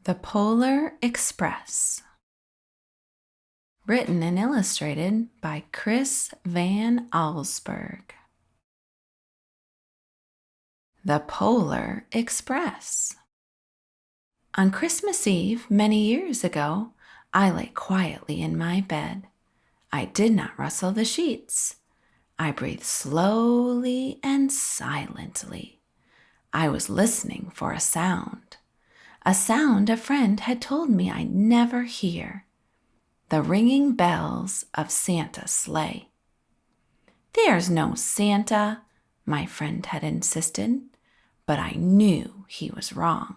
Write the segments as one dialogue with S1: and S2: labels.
S1: The Polar Express. Written and illustrated by Chris Van Allsburg. The Polar Express. On Christmas Eve, many years ago, I lay quietly in my bed. I did not rustle the sheets. I breathed slowly and silently. I was listening for a sound a friend had told me I'd never hear. The ringing bells of Santa's sleigh. "There's no Santa," my friend had insisted, but I knew he was wrong.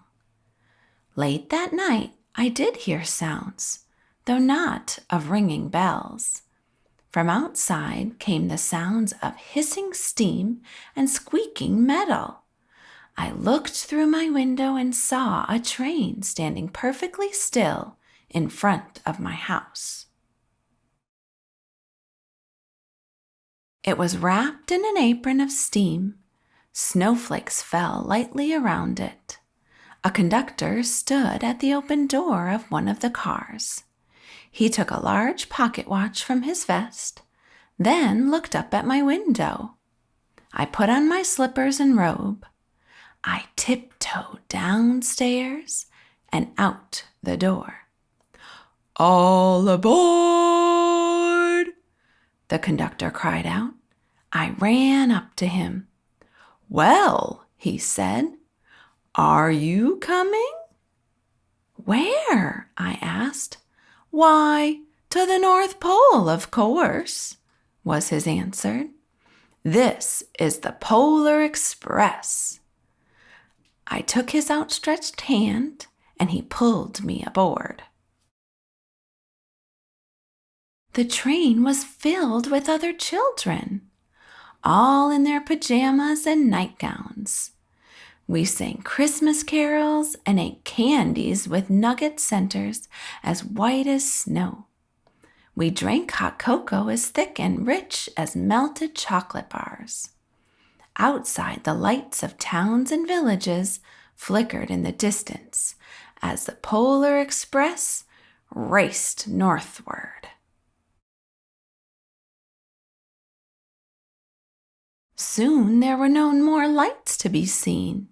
S1: Late that night, I did hear sounds, though not of ringing bells. From outside came the sounds of hissing steam and squeaking metal. I looked through my window and saw a train standing perfectly still in front of my house. It was wrapped in an apron of steam. Snowflakes fell lightly around it. A conductor stood at the open door of one of the cars. He took a large pocket watch from his vest, then looked up at my window. I put on my slippers and robe. I tiptoed downstairs and out the door. "All aboard!" the conductor cried out. I ran up to him. "Well," he said, "are you coming?" "Where?" I asked. "Why, to the North Pole, of course," was his answer. "This is the Polar Express." I took his outstretched hand, and he pulled me aboard. The train was filled with other children, all in their pajamas and nightgowns. We sang Christmas carols and ate candies with nugget centers as white as snow. We drank hot cocoa as thick and rich as melted chocolate bars. Outside, the lights of towns and villages flickered in the distance as the Polar Express raced northward. Soon there were no more lights to be seen.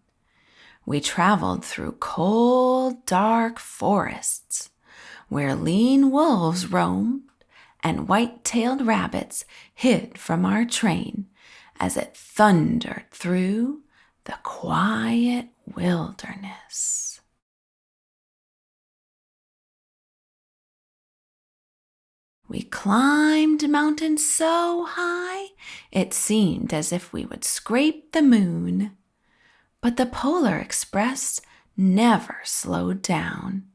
S1: We traveled through cold, dark forests where lean wolves roamed and white-tailed rabbits hid from our train as it thundered through the quiet wilderness. We climbed mountains so high it seemed as if we would scrape the moon. But the Polar Express never slowed down.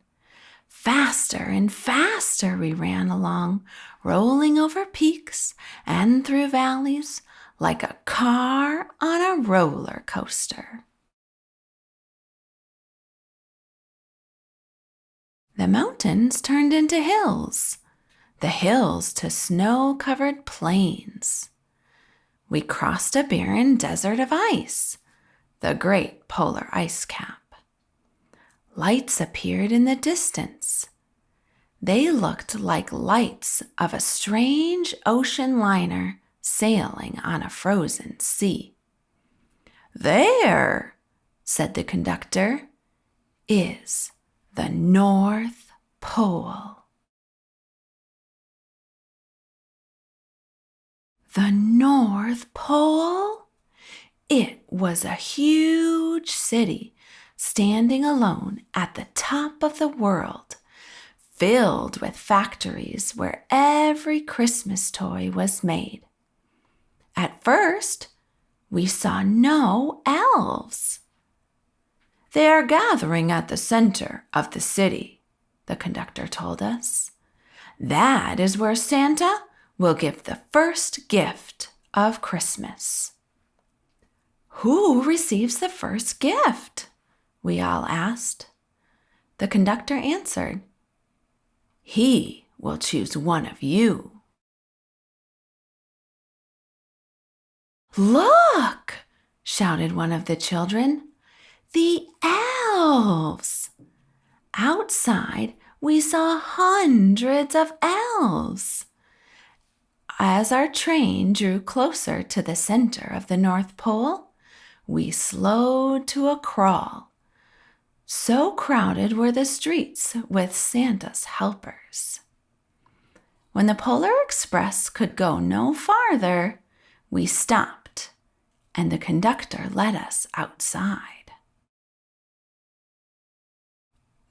S1: Faster and faster we ran along, rolling over peaks and through valleys like a car on a roller coaster. The mountains turned into hills, the hills to snow-covered plains. We crossed a barren desert of ice, the great polar ice cap. Lights appeared in the distance. They looked like lights of a strange ocean liner sailing on a frozen sea. "There," said the conductor, "is the North Pole." The North Pole? It was a huge city standing alone at the top of the world, filled with factories where every Christmas toy was made. At first, we saw no elves. "They are gathering at the center of the city," the conductor told us. "That is where Santa will give the first gift of Christmas." "Who receives the first gift?" we all asked. The conductor answered, "He will choose one of you." "Look!" shouted one of the children. "The elves!" Outside, we saw hundreds of elves. As our train drew closer to the center of the North Pole, we slowed to a crawl. So crowded were the streets with Santa's helpers. When the Polar Express could go no farther, we stopped, and the conductor led us outside.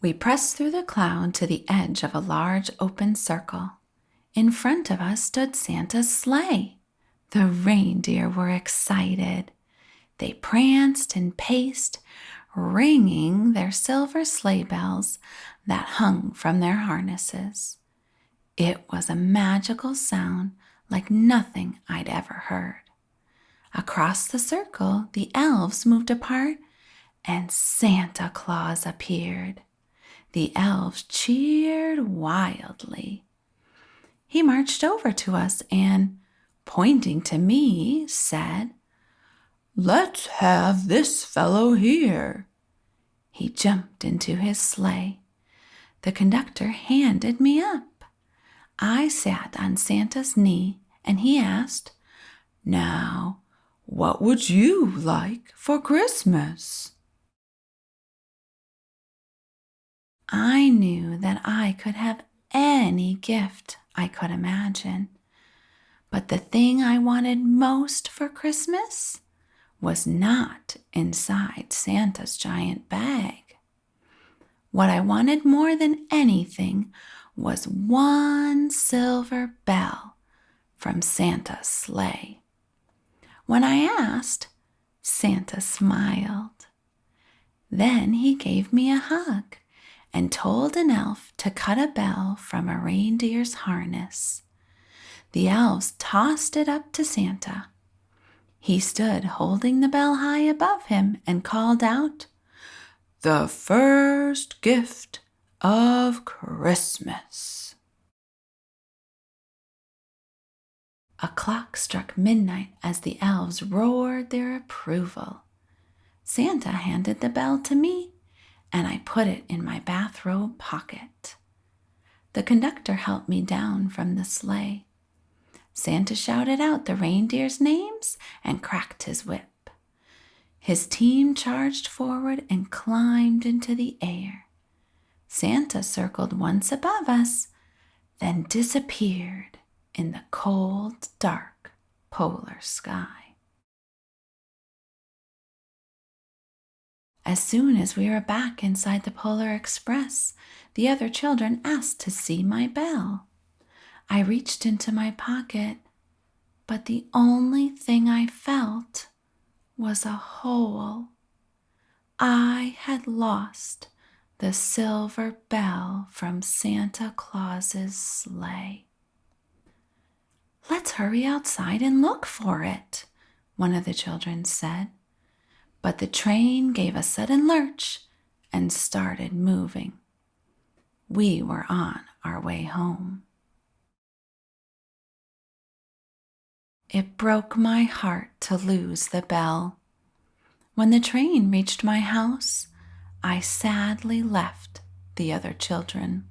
S1: We pressed through the cloud to the edge of a large open circle. In front of us stood Santa's sleigh. The reindeer were excited. They pranced and paced, ringing their silver sleigh bells that hung from their harnesses. It was a magical sound like nothing I'd ever heard. Across the circle, the elves moved apart, and Santa Claus appeared. The elves cheered wildly. He marched over to us and, pointing to me, said, "Let's have this fellow here." He jumped into his sleigh. The conductor handed me up. I sat on Santa's knee, and he asked, "Now, what would you like for Christmas?" I knew that I could have any gift I could imagine, but the thing I wanted most for Christmas was not inside Santa's giant bag. What I wanted more than anything was one silver bell from Santa's sleigh. When I asked, Santa smiled. Then he gave me a hug and told an elf to cut a bell from a reindeer's harness. The elves tossed it up to Santa. He stood holding the bell high above him and called out, "The first gift of Christmas." A clock struck midnight as the elves roared their approval. Santa handed the bell to me, and I put it in my bathrobe pocket. The conductor helped me down from the sleigh. Santa shouted out the reindeers' names and cracked his whip. His team charged forward and climbed into the air. Santa circled once above us, then disappeared in the cold, dark polar sky. As soon as we were back inside the Polar Express, the other children asked to see my bell. I reached into my pocket, but the only thing I felt was a hole. I had lost the silver bell from Santa Claus's sleigh. "Let's hurry outside and look for it," one of the children said. But the train gave a sudden lurch and started moving. We were on our way home. It broke my heart to lose the bell. When the train reached my house, I sadly left the other children.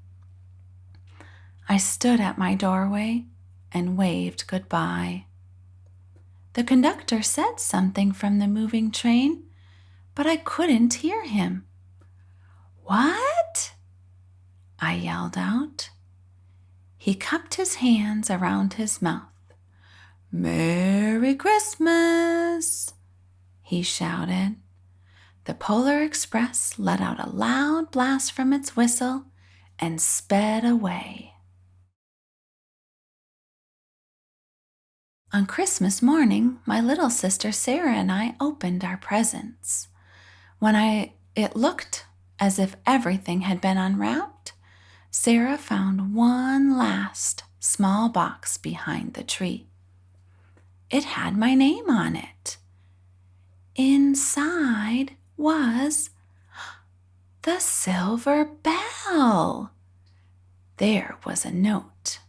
S1: I stood at my doorway and waved goodbye. The conductor said something from the moving train, but I couldn't hear him. "What?" I yelled out. He cupped his hands around his mouth. "Merry Christmas!" he shouted. The Polar Express let out a loud blast from its whistle and sped away. On Christmas morning, my little sister Sarah and I opened our presents. When it looked as if everything had been unwrapped, Sarah found one last small box behind the tree. It had my name on it. Inside was the silver bell. There was a note.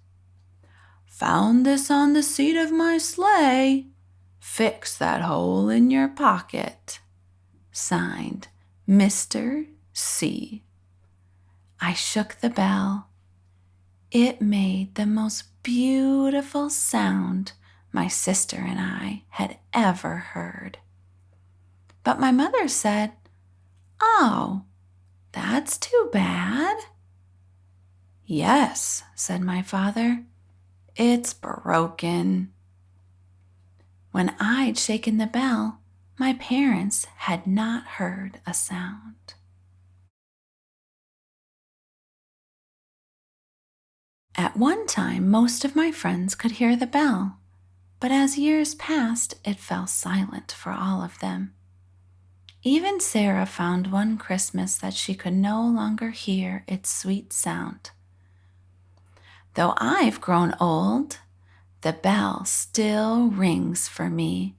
S1: "Found this on the seat of my sleigh. Fix that hole in your pocket. Signed, Mr. C." I shook the bell. It made the most beautiful sound my sister and I had ever heard. But my mother said, "Oh, that's too bad." "Yes," said my father, "it's broken." When I'd shaken the bell, my parents had not heard a sound. At one time, most of my friends could hear the bell, but as years passed, it fell silent for all of them. Even Sarah found one Christmas that she could no longer hear its sweet sound. Though I've grown old, the bell still rings for me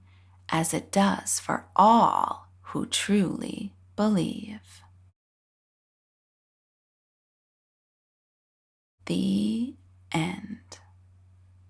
S1: as it does for all who truly believe. The